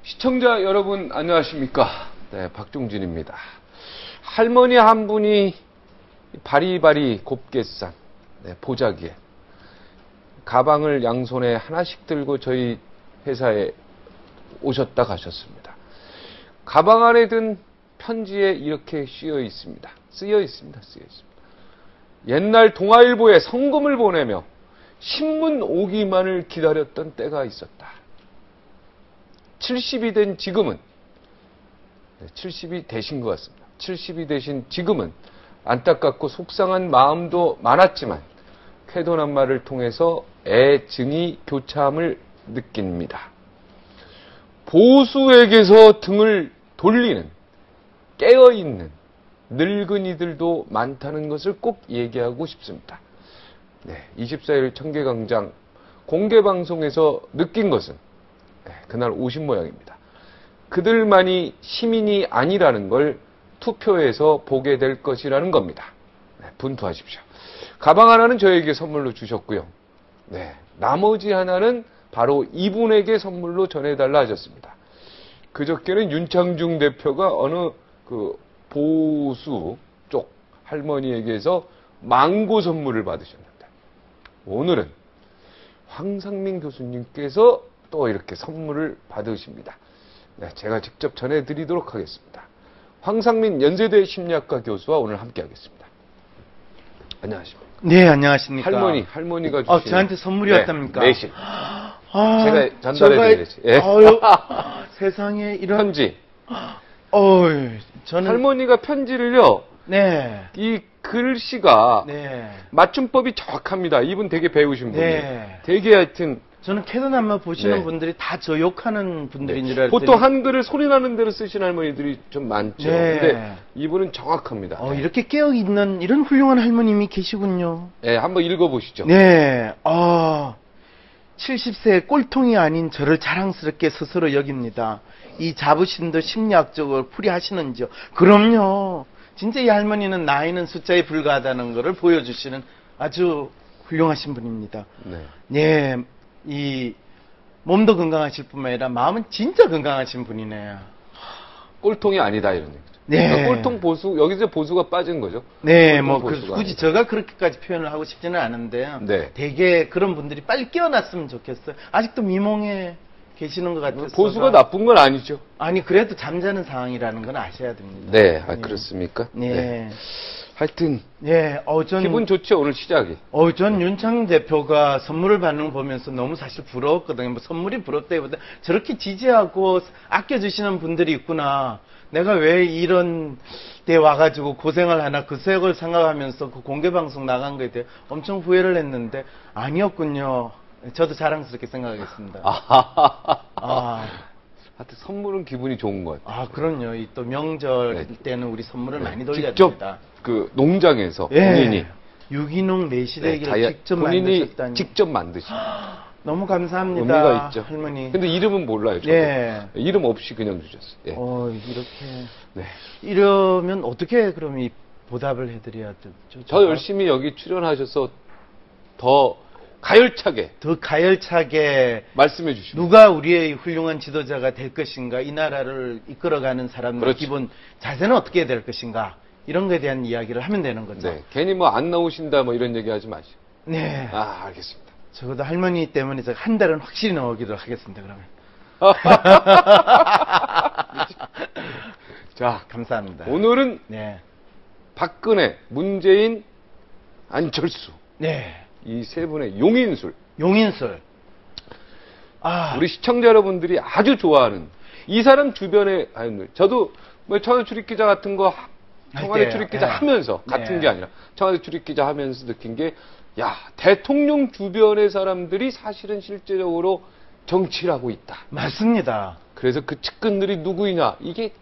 시청자 여러분 안녕하십니까? 네, 박종진입니다. 할머니 한 분이 바리바리 곱게 싼 보자기에 가방을 양손에 하나씩 들고 저희 회사에 오셨다 가셨습니다. 가방 안에 든 편지에 이렇게 쓰여 있습니다. 옛날 동아일보에 성금을 보내며 신문 오기만을 기다렸던 때가 있었다. 70이 된 지금은, 70이 되신 것 같습니다. 70이 되신 지금은 안타깝고 속상한 마음도 많았지만 쾌도난 말을 통해서 애증이 교차함을 느낍니다. 보수에게서 등을 돌리는 깨어있는 늙은이들도 많다는 것을 꼭 얘기하고 싶습니다. 24일 청계광장 공개방송에서 느낀 것은 그날 오신 모양입니다. 그들만이 시민이 아니라는 걸 투표에서 보게 될 것이라는 겁니다. 분투하십시오. 가방 하나는 저에게 선물로 주셨고요. 나머지 하나는 바로 이분에게 선물로 전해달라 하셨습니다. 그저께는 윤창중 대표가 어느 보수 쪽 할머니에게서 망고 선물을 받으셨는데, 오늘은 황상민 교수님께서 또 이렇게 선물을 받으십니다. 제가 직접 전해드리도록 하겠습니다. 황상민 연세대 심리학과 교수와 오늘 함께하겠습니다. 안녕하십니까? 네, 안녕하십니까? 할머니가 주신 저한테 선물이었답니까? 매실. 제가 전달해드리겠지. 세상에 이런 편지. 저는 할머니가 편지를요. 이 글씨가 맞춤법이 정확합니다. 이분 되게 배우신 분이에요. 되게 하여튼 저는 캐논한마 보시는 분들이 다 저 욕하는 분들인 줄 알았더니 보통 한글을 소리나는 대로 쓰시는 할머니들이 좀 많죠. 근데 이분은 정확합니다. 이렇게 깨어있는 이런 훌륭한 할머님이 계시군요. 한번 읽어보시죠. 70세의 꼴통이 아닌 저를 자랑스럽게 스스로 여깁니다. 이 자부심도 심리학적으로 풀이하시는지요? 그럼요. 진짜 이 할머니는 나이는 숫자에 불과하다는 것을 보여주시는 아주 훌륭하신 분입니다. 이 몸도 건강하실 뿐만 아니라 마음은 진짜 건강하신 분이네요. 꼴통이 아니다 이런 얘기죠. 그러니까 꼴통 보수, 여기서 보수가 빠진 거죠. 굳이 제가 그렇게까지 표현을 하고 싶지는 않은데요. 되게 그런 분들이 빨리 깨어났으면 좋겠어요. 아직도 미몽에 계시는 것 같아서. 보수가 나쁜 건 아니죠. 아니, 그래도 잠자는 상황이라는 건 아셔야 됩니다. 그렇습니까? 하여튼 전 기분 좋죠, 오늘 시작이. 전 윤창중 대표가 선물을 받는 거 보면서 너무 사실 부러웠거든요. 선물이 부럽다기보다 저렇게 지지하고 아껴주시는 분들이 있구나. 내가 왜 이런 데 와가지고 고생을 하나, 그 세월 생각하면서 그 공개방송 나간 거에 대해 엄청 후회를 했는데 아니었군요. 저도 자랑스럽게 생각하겠습니다. 하여튼 선물은 기분이 좋은 것 같아요. 그럼요. 또 명절 때는 우리 선물을 많이 돌려야 직접 됩니다. 그 농장에서 본인이 유기농 매실액을 직접 만드셨다니. 직접 만드신. 너무 감사합니다. 의미가 있죠. 할머니. 근데 이름은 몰라요. 저도. 이름 없이 그냥 주셨어요. 이렇게. 이러면 어떻게 그럼 이 보답을 해드려야 되죠? 저 열심히 여기 출연하셔서 더 가열차게 말씀해 주시고 누가 우리의 훌륭한 지도자가 될 것인가, 이 나라를 이끌어가는 사람의 기본 자세는 어떻게 해야 될 것인가, 이런 거에 대한 이야기를 하면 되는 거죠. 괜히 안 나오신다 이런 얘기 하지 마시고. 알겠습니다. 적어도 할머니 때문에 제가 한 달은 확실히 나오기로 하겠습니다. 그러면. 자, 감사합니다. 오늘은 박근혜, 문재인, 안철수. 이 세 분의 용인술. 우리 시청자 여러분들이 아주 좋아하는 이 사람 주변에, 저도 청와대 출입기자 같은 거, 청와대 출입기자 하면서, 같은 게 아니라, 청와대 출입기자 하면서 느낀 게, 대통령 주변의 사람들이 사실은 실제적으로 정치를 하고 있다. 맞습니다. 그래서 그 측근들이 누구이냐, 이게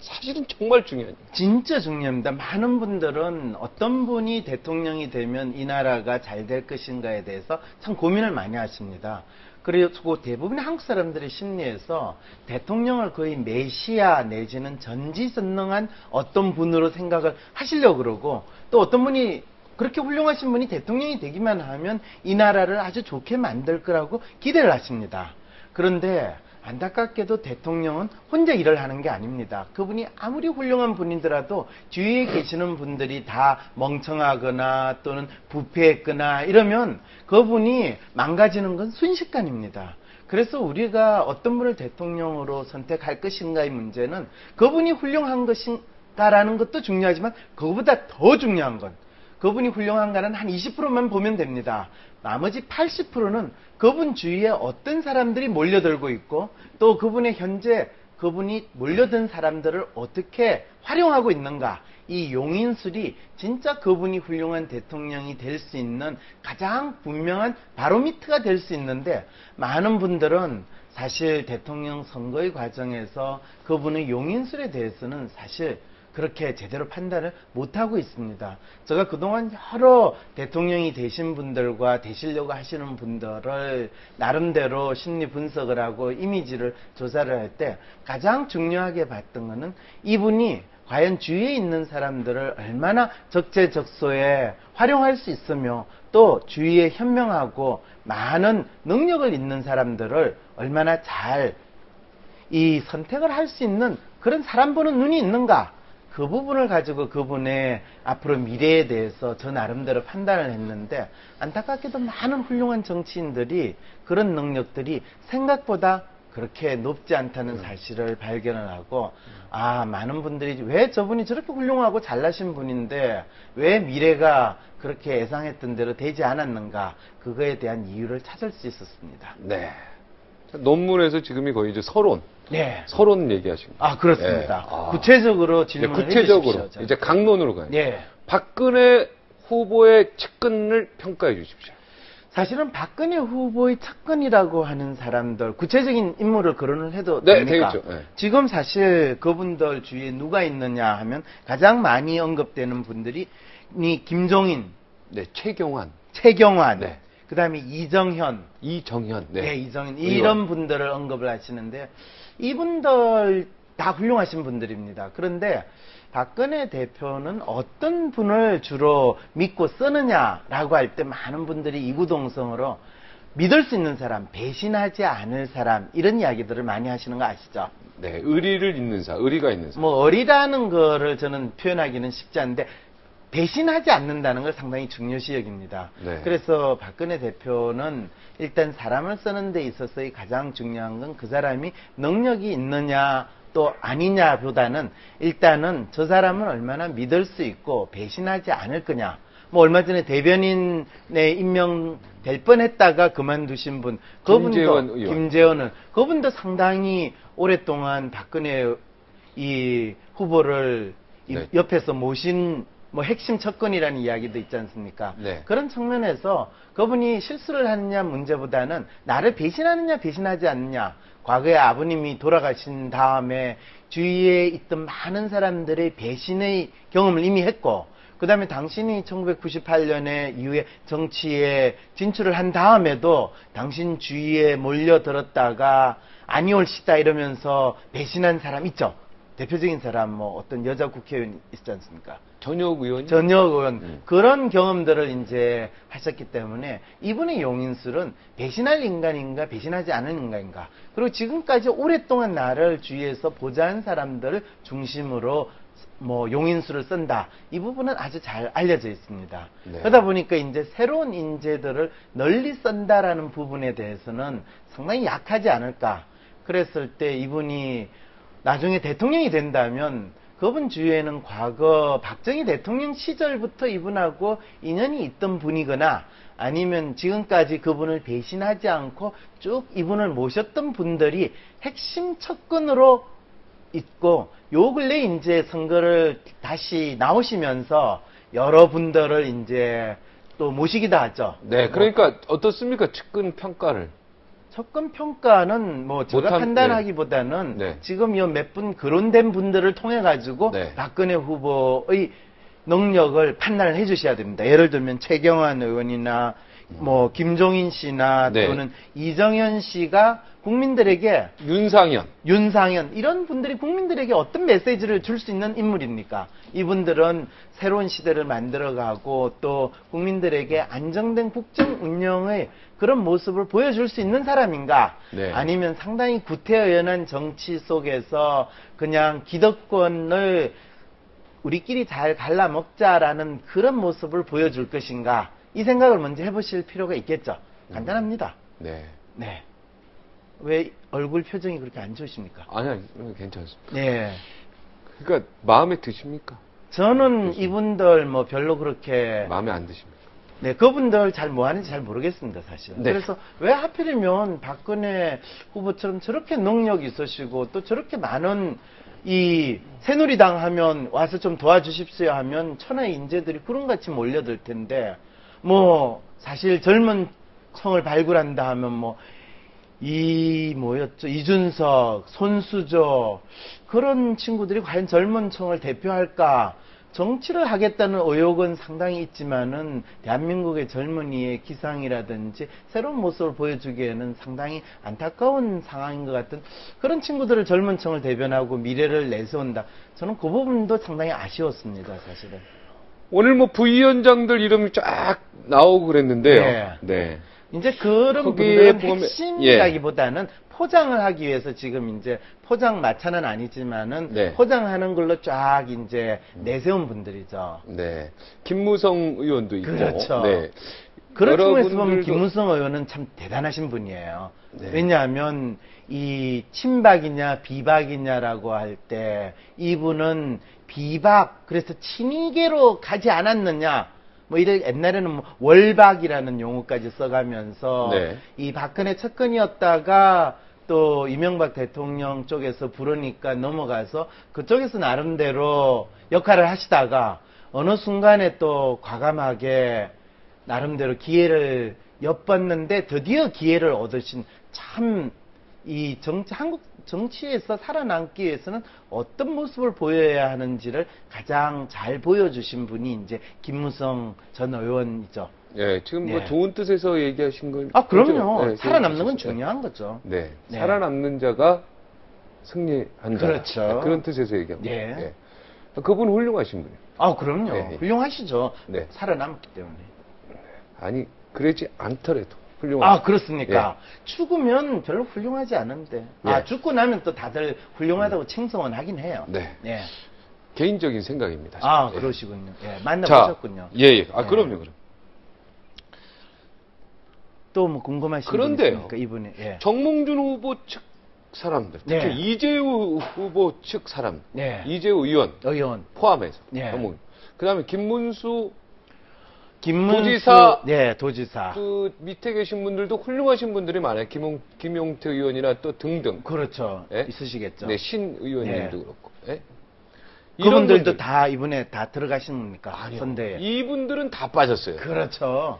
사실은 정말 중요한 얘기예요. 진짜 중요합니다. 많은 분들은 어떤 분이 대통령이 되면 이 나라가 잘 될 것인가에 대해서 참 고민을 많이 하십니다. 그리고 대부분의 한국 사람들의 심리에서 대통령을 거의 메시아 내지는 전지전능한 어떤 분으로 생각을 하시려고 그러고, 또 어떤 분이 그렇게 훌륭하신 분이 대통령이 되기만 하면 이 나라를 아주 좋게 만들 거라고 기대를 하십니다. 그런데 안타깝게도 대통령은 혼자 일을 하는 게 아닙니다. 그분이 아무리 훌륭한 분이더라도 주위에 계시는 분들이 다 멍청하거나 또는 부패했거나 이러면 그분이 망가지는 건 순식간입니다. 그래서 우리가 어떤 분을 대통령으로 선택할 것인가의 문제는 그분이 훌륭한 것인가라는 것도 중요하지만 그거보다 더 중요한 건 그분이 훌륭한가는 한 20%만 보면 됩니다. 나머지 80%는 그분 주위에 어떤 사람들이 몰려들고 있고 또 그분의 현재 그분이 몰려든 사람들을 어떻게 활용하고 있는가, 이 용인술이 진짜 그분이 훌륭한 대통령이 될 수 있는 가장 분명한 바로미터가 될 수 있는데 많은 분들은 사실 대통령 선거의 과정에서 그분의 용인술에 대해서는 사실 그렇게 제대로 판단을 못하고 있습니다. 제가 그동안 여러 대통령이 되신 분들과 되시려고 하시는 분들을 나름대로 심리 분석을 하고 이미지를 조사를 할 때 가장 중요하게 봤던 것은 이분이 과연 주위에 있는 사람들을 얼마나 적재적소에 활용할 수 있으며 또 주위에 현명하고 많은 능력을 있는 사람들을 얼마나 잘 이 선택을 할 수 있는 그런 사람 보는 눈이 있는가, 그 부분을 가지고 그분의 앞으로 미래에 대해서 저 나름대로 판단을 했는데 안타깝게도 많은 훌륭한 정치인들이 그런 능력들이 생각보다 그렇게 높지 않다는 사실을 발견을 하고, 아, 많은 분들이 왜 저분이 저렇게 훌륭하고 잘나신 분인데 왜 미래가 그렇게 예상했던 대로 되지 않았는가, 그거에 대한 이유를 찾을 수 있었습니다. 네. 논문에서 지금이 거의 이제 서론. 네. 서론 얘기하신 거예요. 아, 그렇습니다. 예. 아. 구체적으로 질문을 구체적으로 해주십시오. 이제 강론으로 가요. 예. 박근혜 후보의 측근을 평가해 주십시오. 사실은 박근혜 후보의 측근이라고 하는 사람들, 구체적인 인물을 거론을 해도 네, 됩니까? 되겠죠. 네. 지금 사실 그분들 주위에 누가 있느냐 하면 가장 많이 언급되는 분들이 김종인, 네, 최경환, 최경환, 네. 그 다음에 이정현, 네. 네, 이정현, 이런 분들을 언급을 하시는데 이분들 다 훌륭하신 분들입니다. 그런데 박근혜 대표는 어떤 분을 주로 믿고 쓰느냐라고 할 때 많은 분들이 이구동성으로 믿을 수 있는 사람, 배신하지 않을 사람, 이런 이야기들을 많이 하시는 거 아시죠? 네, 의리가 있는 사람. 뭐 어리다는 거를 저는 표현하기는 쉽지 않은데 배신하지 않는다는 걸 상당히 중요시 여깁니다. 네. 그래서 박근혜 대표는 일단 사람을 쓰는 데 있어서의 가장 중요한 건 그 사람이 능력이 있느냐 또 아니냐보다는 일단은 저 사람은 얼마나 믿을 수 있고 배신하지 않을 거냐. 뭐 얼마 전에 대변인에 임명될 뻔했다가 그만두신 분, 그분도 김재원은 그분도 상당히 오랫동안 박근혜 이 후보를 네. 옆에서 모신 뭐 핵심 측근이라는 이야기도 있지 않습니까? 네. 그런 측면에서 그분이 실수를 하느냐 문제보다는 나를 배신하느냐 배신하지 않느냐. 과거에 아버님이 돌아가신 다음에 주위에 있던 많은 사람들의 배신의 경험을 이미 했고, 그 다음에 당신이 1998년에 이후에 정치에 진출을 한 다음에도 당신 주위에 몰려들었다가 아니올시다 이러면서 배신한 사람 있죠? 대표적인 사람 뭐 어떤 여자 국회의원 있지 않습니까? 전역 의원. 그런 경험들을 이제 하셨기 때문에 이분의 용인술은 배신할 인간인가 배신하지 않은 인간인가, 그리고 지금까지 오랫동안 나를 주위에서 보좌한 사람들을 중심으로 뭐 용인술을 쓴다, 이 부분은 아주 잘 알려져 있습니다. 네. 그러다 보니까 이제 새로운 인재들을 널리 쓴다라는 부분에 대해서는 상당히 약하지 않을까. 그랬을 때 이분이 나중에 대통령이 된다면 그분 주위에는 과거 박정희 대통령 시절부터 이분하고 인연이 있던 분이거나 아니면 지금까지 그분을 배신하지 않고 쭉 이분을 모셨던 분들이 핵심 측근으로 있고, 요 근래 이제 선거를 다시 나오시면서 여러분들을 이제 또 모시기도 하죠. 네, 그러니까 어떻습니까? 측근 평가를. 접근 평가는 뭐 제가 판단하기보다는 네. 지금 이 몇 분 거론된 분들을 통해 가지고 네. 박근혜 후보의 능력을 판단을 해 주셔야 됩니다. 예를 들면 최경환 의원이나 뭐 김종인 씨나 네. 또는 이정현 씨가 국민들에게 윤상현 이런 분들이 국민들에게 어떤 메시지를 줄 수 있는 인물입니까? 이분들은 새로운 시대를 만들어가고 또 국민들에게 안정된 국정 운영의 그런 모습을 보여줄 수 있는 사람인가? 네. 아니면 상당히 구태의연한 정치 속에서 그냥 기득권을 우리끼리 잘 갈라먹자라는 그런 모습을 보여줄 것인가? 이 생각을 먼저 해보실 필요가 있겠죠. 간단합니다. 네. 네. 왜 얼굴 표정이 그렇게 안 좋으십니까? 아니, 괜찮습니다. 네. 그러니까 마음에 드십니까? 저는 이분들 뭐 별로 그렇게 마음에 안 드십니까? 네, 그분들 잘 뭐 하는지 잘 모르겠습니다, 사실. 네. 그래서 왜 하필이면 박근혜 후보처럼 저렇게 능력이 있으시고 또 저렇게 많은 이 새누리당 하면 와서 좀 도와주십시오 하면 천하의 인재들이 구름같이 몰려들 텐데 뭐 사실 젊은 청을 발굴한다 하면 뭐 뭐였죠? 이준석, 손수조 그런 친구들이 과연 젊은 청을 대표할까? 정치를 하겠다는 의욕은 상당히 있지만은 대한민국의 젊은이의 기상이라든지 새로운 모습을 보여주기에는 상당히 안타까운 상황인 것 같은 그런 친구들을 젊은 청을 대변하고 미래를 내세운다. 저는 그 부분도 상당히 아쉬웠습니다, 사실은. 오늘 뭐 부위원장들 이름이 쫙 나오고 그랬는데요. 네. 네. 이제 그런 거기에 분들은 보면- 핵심이라기보다는 포장을 하기 위해서 지금 이제 포장 마차는 아니지만은 네. 포장하는 걸로 쫙 이제 내세운 분들이죠. 네. 김무성 의원도 있고. 그렇죠. 네. 그런 측면에서 보면 여러분들도- 김무성 의원은 참 대단하신 분이에요. 네. 왜냐하면 이 친박이냐 비박이냐라고 할 때 이분은 비박 그래서 친이계로 가지 않았느냐 뭐 이래 옛날에는 뭐 월박이라는 용어까지 써가면서 네. 이 박근혜 측근이었다가 또 이명박 대통령 쪽에서 부르니까 넘어가서 그쪽에서 나름대로 역할을 하시다가 어느 순간에 또 과감하게 나름대로 기회를 엿봤는데 드디어 기회를 얻으신 참 이 한국 정치에서 살아남기 위해서는 어떤 모습을 보여야 하는지를 가장 잘 보여주신 분이 이제 김무성 전 의원이죠. 네, 지금 뭐 네. 좋은 뜻에서 얘기하신 건. 아, 그럼요. 그렇죠? 네, 살아남는 건 좋은 뜻이죠. 중요한 거죠. 네. 네. 살아남는 자가 승리한다. 그렇죠. 네, 그런 뜻에서 얘기합니다. 네. 네. 그분 훌륭하신 분이에요. 아, 그럼요. 네. 훌륭하시죠. 네. 살아남기 때문에. 아니, 그러지 않더라도 훌륭하신 아, 그렇습니까? 죽으면 별로 훌륭하지 않은데. 네. 아, 죽고 나면 또 다들 훌륭하다고 칭송은 하긴 해요. 네. 네. 개인적인 생각입니다. 아, 예. 그러시군요. 예, 자, 만나보셨군요. 예, 예. 아, 네. 그럼. 또 뭐 궁금하신 분 그런데요. 있습니까? 이분이. 예. 정몽준 후보 측 사람들, 특히 네. 이재우 후보 측 사람, 네. 이재우 의원 의원. 포함해서. 네. 그 다음에 김문수 김문수. 도지사. 네, 도지사. 그 밑에 계신 분들도 훌륭하신 분들이 많아요. 김용태 의원이나 또 등등. 그렇죠. 예? 있으시겠죠. 네, 신 의원님도 네. 그렇고. 예? 이런 그분들도 분들. 다 이번에 다 들어가신 겁니까? 아니요. 선대에. 이분들은 다 빠졌어요. 그렇죠.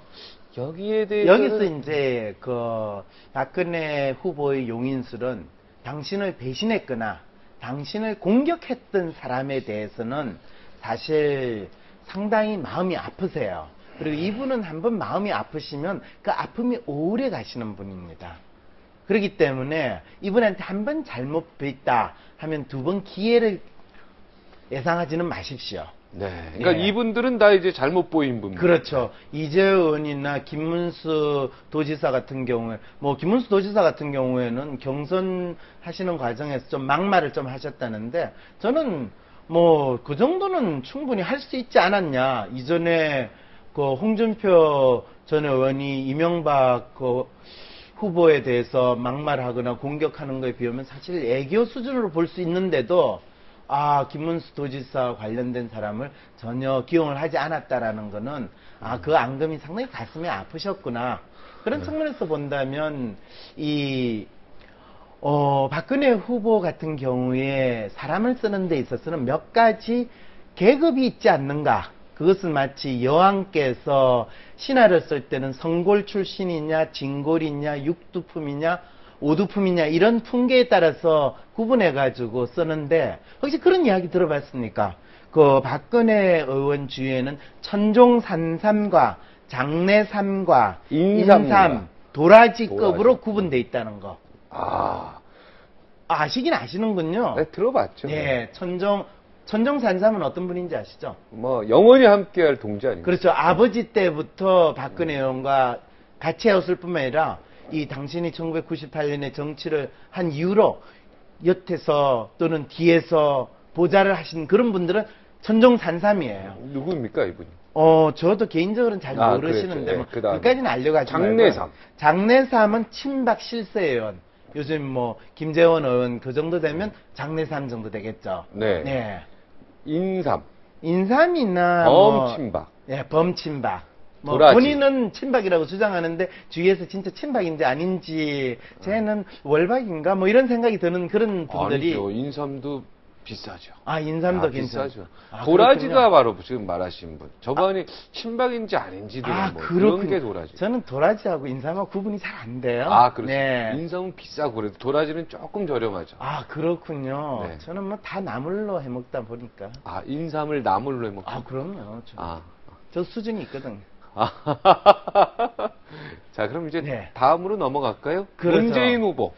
여기에 대해서 여기서 이제 그 박근혜 후보의 용인술은 당신을 배신했거나 당신을 공격했던 사람에 대해서는 사실 상당히 마음이 아프세요. 그리고 이분은 한번 마음이 아프시면 그 아픔이 오래 가시는 분입니다. 그렇기 때문에 이분한테 한번 잘못 뵀다 하면 두 번 기회를 예상하지는 마십시오. 네. 그러니까 예. 이분들은 다 이제 잘못 보인 분들. 그렇죠. 이재우 의원이나 김문수 도지사 같은 경우에, 뭐, 김문수 도지사 같은 경우에는 경선하시는 과정에서 좀 막말을 좀 하셨다는데, 저는 뭐, 그 정도는 충분히 할 수 있지 않았냐. 이전에 그 홍준표 전 의원이 이명박 그 후보에 대해서 막말하거나 공격하는 거에 비하면 사실 애교 수준으로 볼 수 있는데도, 아, 김문수 도지사 관련된 사람을 전혀 기용을 하지 않았다라는 거는, 아, 그 앙금이 상당히 가슴이 아프셨구나. 그런 측면에서 본다면, 박근혜 후보 같은 경우에 사람을 쓰는 데 있어서는 몇 가지 계급이 있지 않는가. 그것은 마치 여왕께서 신하를 쓸 때는 성골 출신이냐, 진골이냐, 육두품이냐, 오두품이냐 이런 풍계에 따라서 구분해가지고 쓰는데 혹시 그런 이야기 들어봤습니까? 그 박근혜 의원 주위에는 천종산삼과 장내삼과 인삼, 인삼, 도라지급으로 도라지. 구분돼 있다는 거. 아, 아시긴 아시는군요. 네, 들어봤죠. 예, 천정산삼은 어떤 분인지 아시죠? 뭐 영원히 함께할 동지 아닙니까? 그렇죠. 아버지 때부터 박근혜 의원과 같이 해왔을 뿐만 아니라 이 당신이 1998년에 정치를 한 이후로 옆에서 또는 뒤에서 보좌를 하신 그런 분들은 천정산삼이에요. 누구입니까 이분이? 저도 개인적으로는 잘 아, 모르시는데, 그랬죠. 예, 뭐, 그다음에 그까지는 알려가지고. 장내삼. 장내삼은 친박 실세 의원. 요즘 뭐, 김재원 의원 그 정도 되면 장내삼 정도 되겠죠. 네. 인삼, 인삼이나. 뭐, 범친박, 예, 범친박. 뭐 도라지. 본인은 친박이라고 주장하는데 주위에서 진짜 친박인지 아닌지 쟤는 월박인가 뭐 이런 생각이 드는 그런 분들이 아니죠. 인삼도 비싸죠. 인삼도 괜찮죠. 비싸죠. 아, 도라지가 그렇군요. 바로 지금 말하신 분. 저번에 친박인지 아닌지도 뭐 그런 그렇군요. 게 도라지. 저는 도라지하고 인삼하고 구분이 잘 안 돼요. 아, 그렇죠. 네. 인삼은 비싸고 그래도 도라지는 조금 저렴하죠. 그렇군요. 네. 저는 뭐 다 나물로 해먹다 보니까. 아, 인삼을 나물로 해 먹죠. 그럼요. 저 수준이 있거든. 자, 그럼 이제 네. 다음으로 넘어갈까요? 그렇죠. 문재인 후보.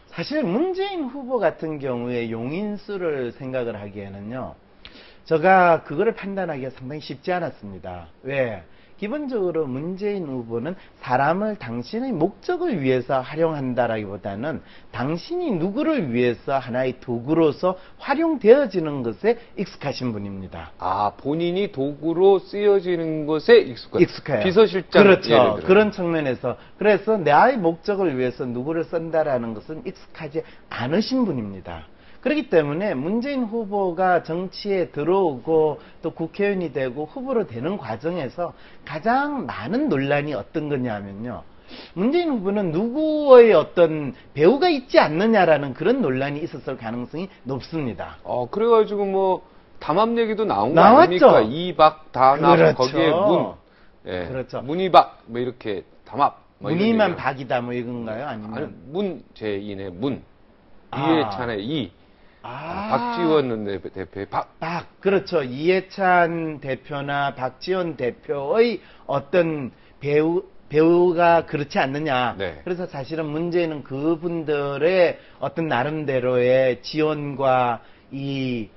사실 문재인 후보 같은 경우에 용인수를 생각을 하기에는요, 제가 그거를 판단하기가 상당히 쉽지 않았습니다. 왜? 기본적으로 문재인 후보는 사람을 당신의 목적을 위해서 활용한다라기보다는 당신이 누구를 위해서 하나의 도구로서 활용되어지는 것에 익숙하신 분입니다. 아, 본인이 도구로 쓰여지는 것에 익숙해요. 비서실장. 그렇죠. 예를 들어. 그런 측면에서. 그래서 나의 목적을 위해서 누구를 쓴다라는 것은 익숙하지 않으신 분입니다. 그렇기 때문에 문재인 후보가 정치에 들어오고 또 국회의원이 되고 후보로 되는 과정에서 가장 많은 논란이 어떤 거냐면요. 문재인 후보는 누구의 어떤 배우가 있지 않느냐라는 그런 논란이 있었을 가능성이 높습니다. 그래가지고 뭐, 담합 얘기도 나온 거 나왔죠. 아닙니까? 이박, 담합, 그렇죠. 거기에 문. 예. 그렇죠. 문이박, 뭐 이렇게 담합. 뭐 이런 문이만 얘기가. 박이다 뭐 이건가요? 아니면 아니, 문재인의 문. 아. 이해찬의 이. 박지원 대표의 박. 그렇죠. 이해찬 대표나 박지원 대표의 어떤 배우가 그렇지 않느냐. 네. 그래서 사실은 문제는 그분들의 어떤 나름대로의 지원과 이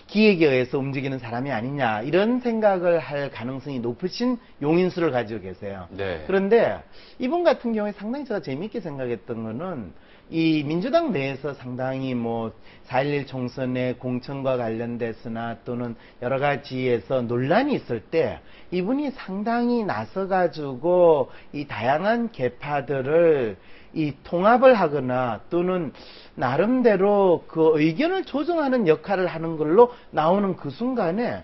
기획에 의해서 움직이는 사람이 아니냐. 이런 생각을 할 가능성이 높으신 용인수를 가지고 계세요. 네. 그런데 이분 같은 경우에 상당히 제가 재미있게 생각했던 거는 이 민주당 내에서 상당히 뭐 4.11 총선의 공천과 관련돼서나 또는 여러 가지에서 논란이 있을 때 이분이 상당히 나서가지고 이 다양한 계파들을 이 통합을 하거나 또는 나름대로 그 의견을 조정하는 역할을 하는 걸로 나오는 그 순간에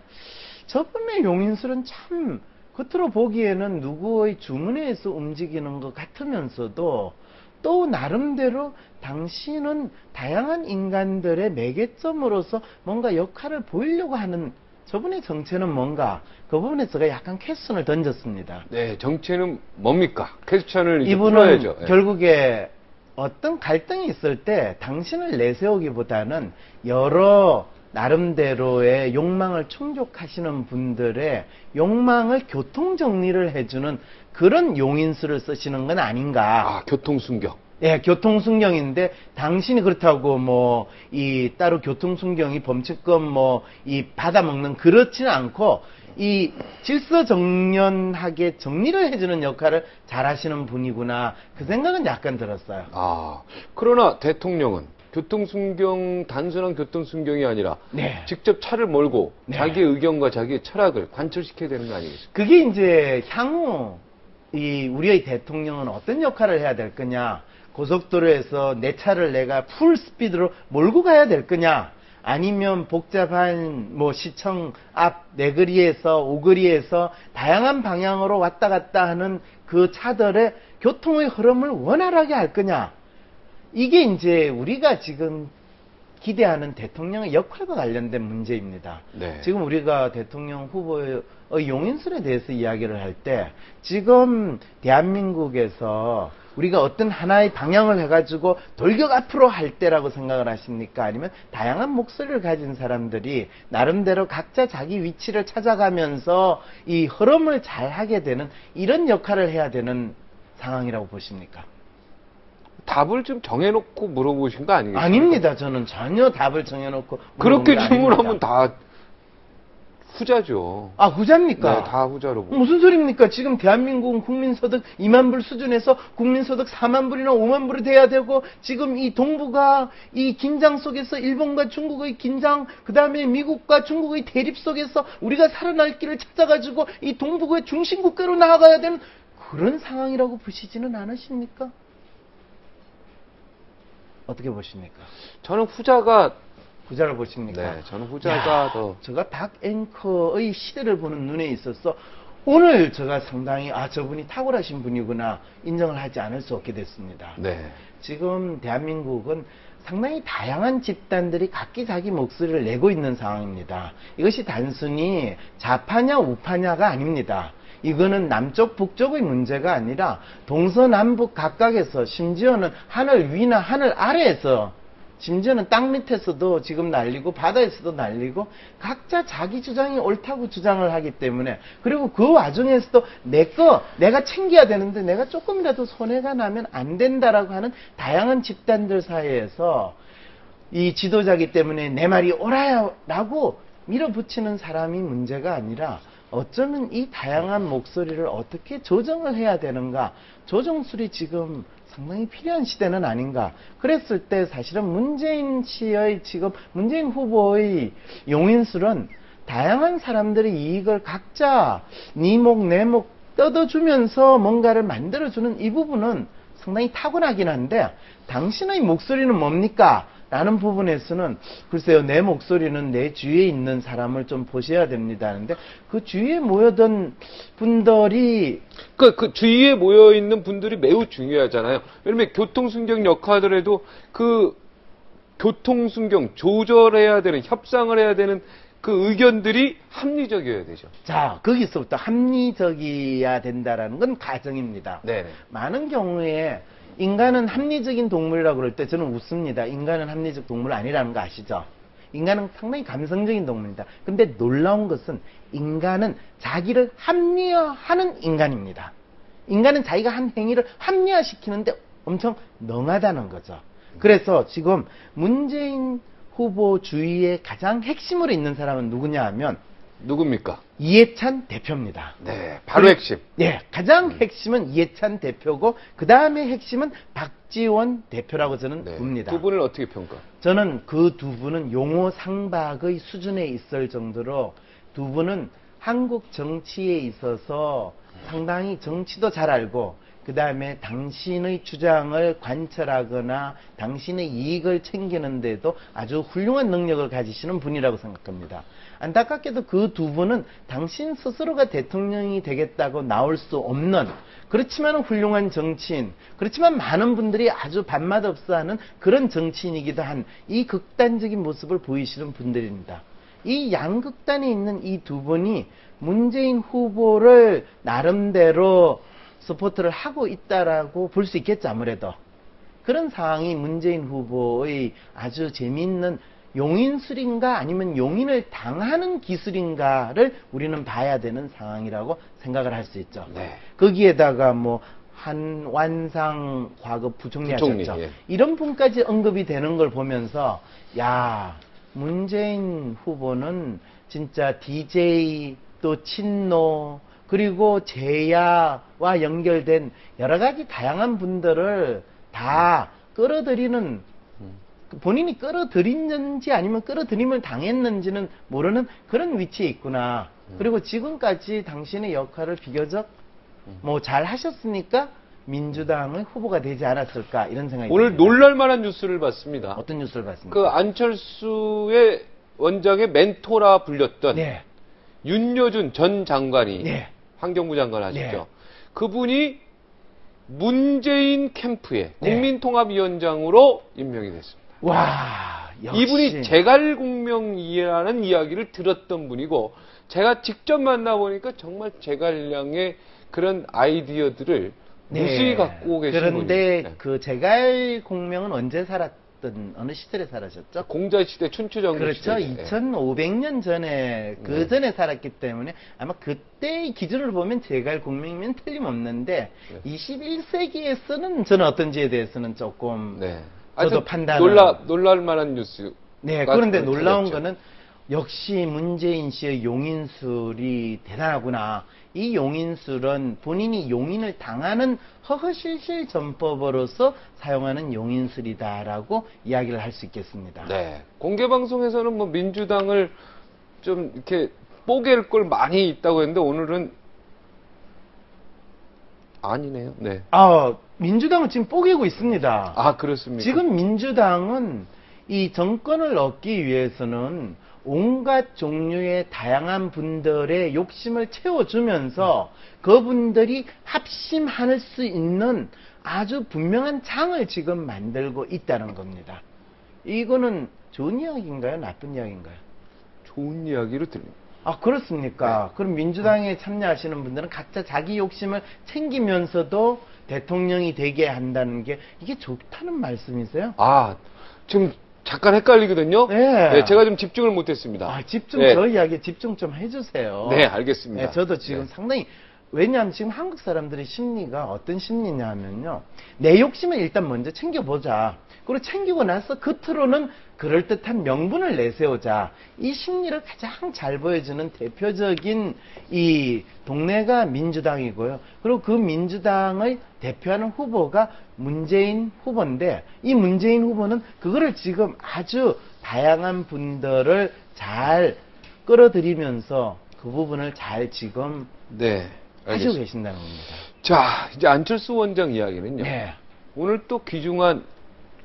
저분의 용인술은 참 겉으로 보기에는 누구의 주문에 의해서 움직이는 것 같으면서도 또 나름대로 당신은 다양한 인간들의 매개점으로서 뭔가 역할을 보이려고 하는 저분의 정체는 뭔가 그 부분에 제가 약간 퀘스천을 던졌습니다. 네, 정체는 뭡니까? 퀘스천을 이제 이분은 풀어야죠. 예. 결국에 어떤 갈등이 있을 때 당신을 내세우기보다는 여러 나름대로의 욕망을 충족하시는 분들의 욕망을 교통정리를 해주는 그런 용인수를 쓰시는 건 아닌가. 교통순경. 예, 교통순경인데 당신이 그렇다고 뭐 이 따로 교통순경이 범칙금 뭐 이 받아먹는 그렇지는 않고 이 질서정연하게 정리를 해주는 역할을 잘하시는 분이구나 그 생각은 약간 들었어요. 그러나 대통령은 교통순경 단순한 교통순경이 아니라 네. 직접 차를 몰고 네. 자기의 의견과 자기의 철학을 관철시켜야 되는 거 아니겠습니까? 그게 이제 향후 이 우리의 대통령은 어떤 역할을 해야 될 거냐? 고속도로에서 내 차를 내가 풀 스피드로 몰고 가야 될 거냐? 아니면 복잡한 뭐 시청 앞 내거리에서 오거리에서 다양한 방향으로 왔다 갔다 하는 그 차들의 교통의 흐름을 원활하게 할 거냐? 이게 이제 우리가 지금 기대하는 대통령의 역할과 관련된 문제입니다. 네. 지금 우리가 대통령 후보의 용인술에 대해서 이야기를 할 때 지금 대한민국에서 우리가 어떤 하나의 방향을 해가지고 돌격 앞으로 할 때라고 생각을 하십니까? 아니면 다양한 목소리를 가진 사람들이 나름대로 각자 자기 위치를 찾아가면서 이 흐름을 잘 하게 되는 이런 역할을 해야 되는 상황이라고 보십니까? 답을 좀 정해놓고 물어보신 거 아니겠습니까? 아닙니다. 저는 전혀 답을 정해놓고 그렇게 물어본 게 질문하면 아닙니다. 다 후자죠. 아, 후자입니까? 네, 다 후자로 보고. 무슨 소리입니까? 지금 대한민국은 국민소득 2만 불 수준에서 국민소득 4만 불이나 5만 불이 돼야 되고, 지금 이 동북아 이 긴장 속에서 일본과 중국의 긴장, 그 다음에 미국과 중국의 대립 속에서 우리가 살아날 길을 찾아가지고 이 동북아의 중심국가로 나아가야 되는 그런 상황이라고 보시지는 않으십니까? 어떻게 보십니까? 저는 후자가, 후자를 보십니까? 네, 저는 후자가 야, 더. 제가 닭 앵커의 시대를 보는 눈에 있어서 오늘 제가 상당히 저분이 탁월하신 분이구나 인정을 하지 않을 수 없게 됐습니다. 네. 지금 대한민국은 상당히 다양한 집단들이 각기 자기 목소리를 내고 있는 상황입니다. 이것이 단순히 좌파냐 우파냐가 아닙니다. 이거는 남쪽 북쪽의 문제가 아니라 동서남북 각각에서, 심지어는 하늘 위나 하늘 아래에서, 심지어는 땅 밑에서도 지금 날리고 바다에서도 날리고 각자 자기 주장이 옳다고 주장을 하기 때문에, 그리고 그 와중에서도 내가 챙겨야 되는데 내가 조금이라도 손해가 나면 안 된다라고 하는 다양한 집단들 사이에서 이 지도자기 때문에 내 말이 옳아요라고 밀어붙이는 사람이 문제가 아니라, 어쩌면 이 다양한 목소리를 어떻게 조정을 해야 되는가, 조정술이 지금 상당히 필요한 시대는 아닌가. 그랬을 때 사실은 문재인 후보의 용인술은 다양한 사람들의 이익을 각자 니목 내목 뜯어주면서 뭔가를 만들어주는 이 부분은 상당히 타고나긴 한데, 당신의 목소리는 뭡니까? 라는 부분에서는 글쎄요, 내 목소리는 내 주위에 있는 사람을 좀 보셔야 됩니다 하는데, 그 주위에 모여든 분들이 그 주위에 모여있는 분들이 매우 중요하잖아요. 왜냐면 교통순경 역할들에도 그 교통순경 조절해야 되는, 협상을 해야 되는 그 의견들이 합리적이어야 되죠. 자, 거기서부터 합리적이어야 된다라는 건 가정입니다. 네. 많은 경우에 인간은 합리적인 동물이라고 그럴 때 저는 웃습니다. 인간은 합리적 동물 아니라는 거 아시죠? 인간은 상당히 감성적인 동물입니다. 근데 놀라운 것은 인간은 자기를 합리화하는 인간입니다. 인간은 자기가 한 행위를 합리화시키는데 엄청 능하다는 거죠. 그래서 지금 문재인 후보 주위에 가장 핵심으로 있는 사람은 누구냐 하면 누굽니까? 이해찬 대표입니다. 네, 바로 핵심. 예, 가장 핵심은 이해찬 대표고, 그 다음에 핵심은 박지원 대표라고 저는 네. 봅니다. 두 분을 어떻게 평가? 저는 그 두 분은 용호 상박의 수준에 있을 정도로 두 분은 한국 정치에 있어서 상당히 정치도 잘 알고, 그 다음에 당신의 주장을 관철하거나 당신의 이익을 챙기는데도 아주 훌륭한 능력을 가지시는 분이라고 생각합니다. 안타깝게도 그 두 분은 당신 스스로가 대통령이 되겠다고 나올 수 없는, 그렇지만 훌륭한 정치인, 그렇지만 많은 분들이 아주 밥맛 없어하는 그런 정치인이기도 한 이 극단적인 모습을 보이시는 분들입니다. 이 양극단에 있는 이 두 분이 문재인 후보를 나름대로 서포트를 하고 있다라고 볼 수 있겠죠, 아무래도. 그런 상황이 문재인 후보의 아주 재미있는 용인술인가 아니면 용인을 당하는 기술인가를 우리는 봐야 되는 상황이라고 생각을 할 수 있죠. 네. 거기에다가 뭐 한완상 과거 부총리 하셨죠. 예. 이런 분까지 언급이 되는 걸 보면서, 야, 문재인 후보는 진짜 DJ 또 친노 그리고 제야와 연결된 여러 가지 다양한 분들을 다 끌어들이는, 본인이 끌어들였는지 아니면 끌어들임을 당했는지는 모르는 그런 위치에 있구나. 그리고 지금까지 당신의 역할을 비교적 뭐 잘 하셨으니까 민주당의 후보가 되지 않았을까, 이런 생각이 오늘 듭니다. 놀랄만한 뉴스를 봤습니다. 어떤 뉴스를 봤습니까? 그 안철수의 원장의 멘토라 불렸던 네. 윤여준 전 장관이 네. 환경부 장관 하셨죠. 네. 그분이 문재인 캠프의 네. 국민통합위원장으로 임명이 됐습니다. 와, 역시. 이분이 제갈공명이라는 이야기를 들었던 분이고, 제가 직접 만나보니까 정말 제갈량의 그런 아이디어들을 무수히 갖고 계신 그런데 분이. 그 제갈 공명은 언제 살았던 어느 시절에 살아셨죠? 공자시대 춘추전국 그렇죠. 시대. 2500년 전에 그 전에 살았기 때문에 아마 그때의 기준을 보면 제갈 공명이면 틀림없는데 21세기에서는 저는 어떤지에 대해서는 조금 네. 저도 판단을 놀랄 만한 뉴스. 네, 그런데 놀라운 거는 역시 문재인 씨의 용인술이 대단하구나. 이 용인술은 본인이 용인을 당하는 허허실실 전법으로서 사용하는 용인술이다라고 이야기를 할 수 있겠습니다. 네. 공개 방송에서는 뭐 민주당을 좀 이렇게 뽀갤 걸 많이 있다고 했는데 오늘은 아니네요. 네. 민주당은 지금 뽀개고 있습니다. 아, 그렇습니까? 지금 민주당은 이 정권을 얻기 위해서는 온갖 종류의 다양한 분들의 욕심을 채워주면서 그분들이 합심할 수 있는 아주 분명한 장을 지금 만들고 있다는 겁니다. 이거는 좋은 이야기인가요? 나쁜 이야기인가요? 좋은 이야기로 들립니다. 그렇습니까? 네. 그럼 민주당에 참여하시는 분들은 각자 자기 욕심을 챙기면서도 대통령이 되게 한다는 게 이게 좋다는 말씀이세요? 지금 잠깐 헷갈리거든요. 네. 제가 좀 집중을 못했습니다. 저 이야기에 집중 좀 해주세요. 네, 알겠습니다. 네, 저도 지금 상당히, 왜냐하면 지금 한국 사람들의 심리가 어떤 심리냐 하면요. 내 욕심을 일단 먼저 챙겨보자. 그리고 챙기고 나서 겉으로는 그럴듯한 명분을 내세우자. 이 심리를 가장 잘 보여주는 대표적인 이 동네가 민주당이고요. 그리고 그 민주당을 대표하는 후보가 문재인 후보인데 이 문재인 후보는 그거를 지금 아주 다양한 분들을 잘 끌어들이면서 그 부분을 잘 지금 하시고 계신다는 겁니다. 자, 이제 안철수 원장 이야기는요. 네. 오늘 또 귀중한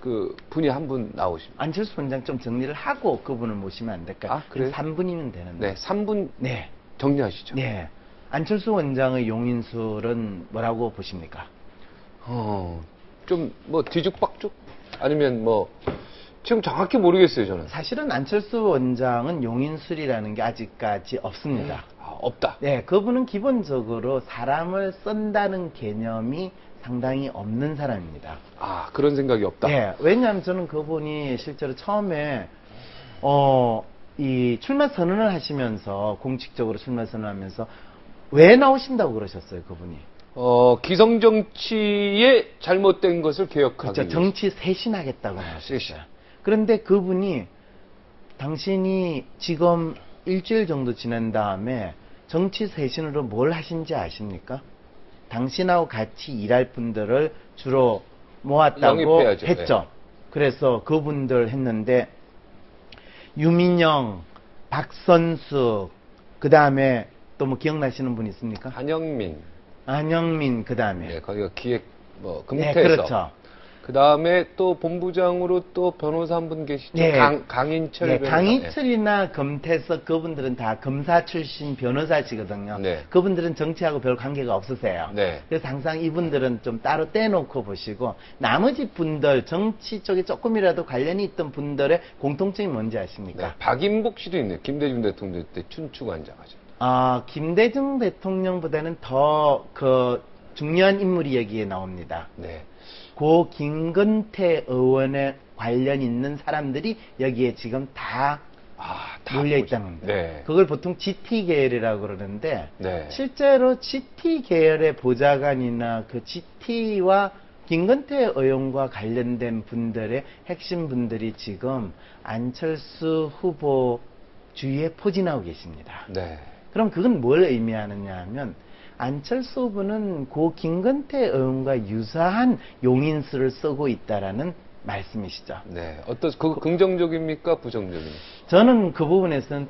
그 분이 한 분 나오십니다. 안철수 원장 좀 정리를 하고 그분을 모시면 안 될까요? 그래요? 3분이면 되는데. 네, 3분 네. 정리하시죠. 네. 안철수 원장의 용인술은 뭐라고 보십니까? 좀 뭐 뒤죽박죽? 아니면 뭐 지금 정확히 모르겠어요, 저는. 사실은 안철수 원장은 용인술이라는 게 아직까지 없습니다. 없다. 네, 그분은 기본적으로 사람을 쓴다는 개념이 상당히 없는 사람입니다. 그런 생각이 없다. 네, 왜냐하면 저는 그분이 실제로 처음에 이 출마 선언을 하시면서 공식적으로 출마 선언하면서 왜 나오신다고 그러셨어요, 그분이? 기성 정치에 잘못된 것을 개혁하기 그렇죠. 위해서. 정치 쇄신하겠다고 하셨어요. 그런데 그분이 당신이 지금 일주일 정도 지난 다음에 정치 쇄신으로 뭘 하신지 아십니까? 당신하고 같이 일할 분들을 주로 모았다고 영입해야죠. 했죠. 네. 그래서 그분들 했는데 유민영, 박선수, 그 다음에 또 뭐 기억나시는 분 있습니까? 안영민, 그 다음에. 네, 거기가 기획, 금태에서. 네, 그렇죠. 그 다음에 또 본부장으로 또 변호사 한 분 계시죠. 네. 강인철 네, 변호사. 강인철이나 금태석 그분들은 다 검사 출신 변호사시거든요. 네. 그분들은 정치하고 별 관계가 없으세요. 네. 그래서 항상 이분들은 좀 따로 떼놓고 보시고 나머지 분들 정치 쪽에 조금이라도 관련이 있던 분들의 공통점이 뭔지 아십니까? 네, 박인복 씨도 있네요. 김대중 대통령 때 춘추관장하죠. 김대중 대통령보다는 더 중요한 인물이 여기에 나옵니다. 네. 고 김건태 의원에 관련 있는 사람들이 여기에 지금 다 몰려있다는 겁니다. 네. 그걸 보통 GT 계열이라고 그러는데 네. 실제로 GT 계열의 보좌관이나 그 GT와 김건태 의원과 관련된 분들의 핵심 분들이 지금 안철수 후보 주위에 포진하고 계십니다. 네. 그럼 그건 뭘 의미하느냐 하면 안철수 후보는 고 김건태 의원과 유사한 용인수를 쓰고 있다라는 말씀이시죠. 네. 긍정적입니까? 부정적입니까? 저는 그 부분에서는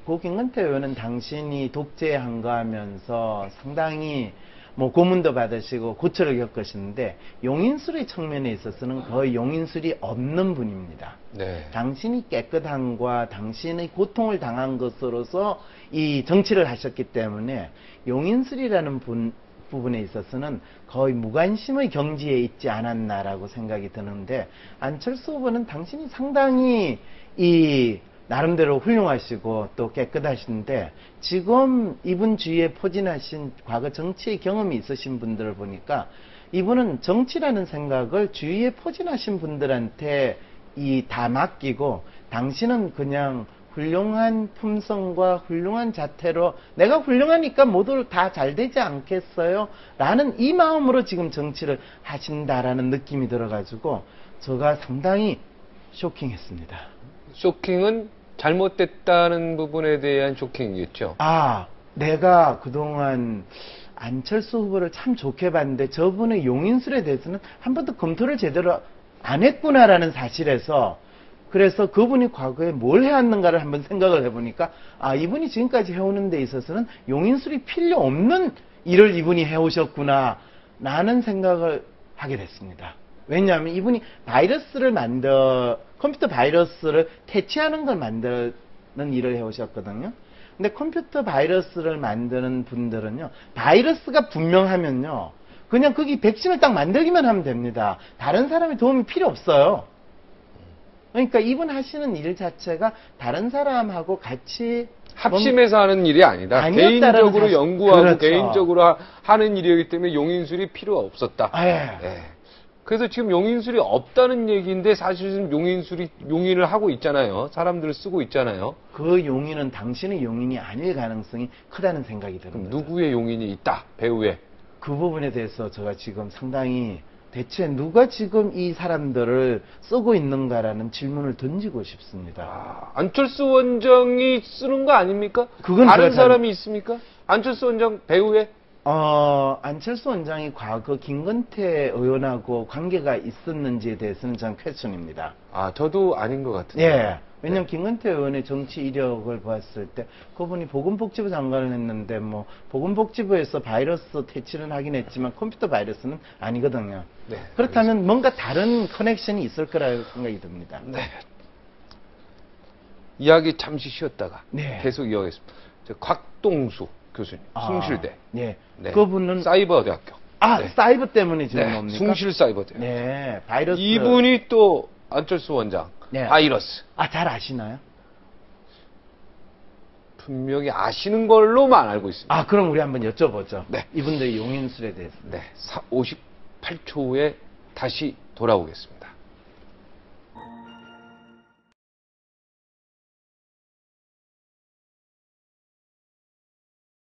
고 김건태 의원은 당신이 독재한 거 하면서 상당히 고문도 받으시고 고초를 겪으시는데 용인술의 측면에 있어서는 거의 용인술이 없는 분입니다. 네. 당신이 깨끗함과 당신의 고통을 당한 것으로서 이 정치를 하셨기 때문에 용인술이라는 부분에 있어서는 거의 무관심의 경지에 있지 않았나라고 생각이 드는데 안철수 후보는 당신이 상당히 이 나름대로 훌륭하시고 또 깨끗하신데 지금 이분 주위에 포진하신 과거 정치의 경험이 있으신 분들을 보니까 이분은 정치라는 생각을 주위에 포진하신 분들한테 다 맡기고 당신은 그냥 훌륭한 품성과 훌륭한 자태로 내가 훌륭하니까 모두 다 잘 되지 않겠어요? 라는 이 마음으로 지금 정치를 하신다라는 느낌이 들어가지고 제가 상당히 쇼킹했습니다. 쇼킹은 잘못됐다는 부분에 대한 쇼킹이겠죠. 아, 내가 그동안 안철수 후보를 참 좋게 봤는데 저분의 용인술에 대해서는 한 번도 검토를 제대로 안 했구나라는 사실에서 그래서 그분이 과거에 뭘 해왔는가를 한번 생각을 해보니까 아, 이분이 지금까지 해오는 데 있어서는 용인술이 필요 없는 일을 이분이 해오셨구나 라는 생각을 하게 됐습니다. 왜냐하면 이분이 컴퓨터 바이러스를 퇴치하는 걸 만드는 일을 해오셨거든요. 근데 컴퓨터 바이러스를 만드는 분들은요, 바이러스가 분명하면요, 그냥 거기 백신을 딱 만들기만 하면 됩니다. 다른 사람의 도움이 필요 없어요. 그러니까 이분 하시는 일 자체가 다른 사람하고 같이 합심해서 하는 일이 아니다. 개인적으로 연구하고 그렇죠. 개인적으로 하는 일이기 때문에 용인술이 필요 없었다. 네. 그래서 지금 용인술이 없다는 얘기인데 사실은 용인을 하고 있잖아요. 사람들을 쓰고 있잖아요. 그 용인은 당신의 용인이 아닐 가능성이 크다는 생각이 듭니다. 누구의 용인이 있다? 배우의. 그 부분에 대해서 제가 지금 상당히 대체 누가 지금 이 사람들을 쓰고 있는가라는 질문을 던지고 싶습니다. 아, 안철수 원장이 쓰는 거 아닙니까? 그건 다른 사람이 있습니까? 안철수 원장 배우의? 안철수 원장이 과거 김건태 의원하고 관계가 있었는지에 대해서는 전 퀘스천입니다. 아, 저도 아닌 것 같은데. 예. 왜냐면 김건태 의원의 정치 이력을 보았을 때 그분이 보건복지부 장관을 했는데 뭐 보건복지부에서 바이러스 퇴치는 하긴 했지만 컴퓨터 바이러스는 아니거든요. 네, 그렇다면 알겠습니다. 뭔가 다른 커넥션이 있을 거라고 생각이 듭니다. 네. 이야기 잠시 쉬었다가 네. 계속 이어가겠습니다. 곽동수 교수님, 숭실대. 네. 네. 그분은 사이버대학교. 아, 네. 사이버 때문에 지금 네. 뭡니까? 숭실사이버대학교. 네. 바이러스. 이분이 또 안철수 원장. 네. 바이러스. 아, 잘 아시나요? 분명히 아시는 걸로만 알고 있습니다. 아, 그럼 우리 한번 여쭤보죠. 네. 이분들의 용인술에 대해서. 네. 58초 후에 다시 돌아오겠습니다.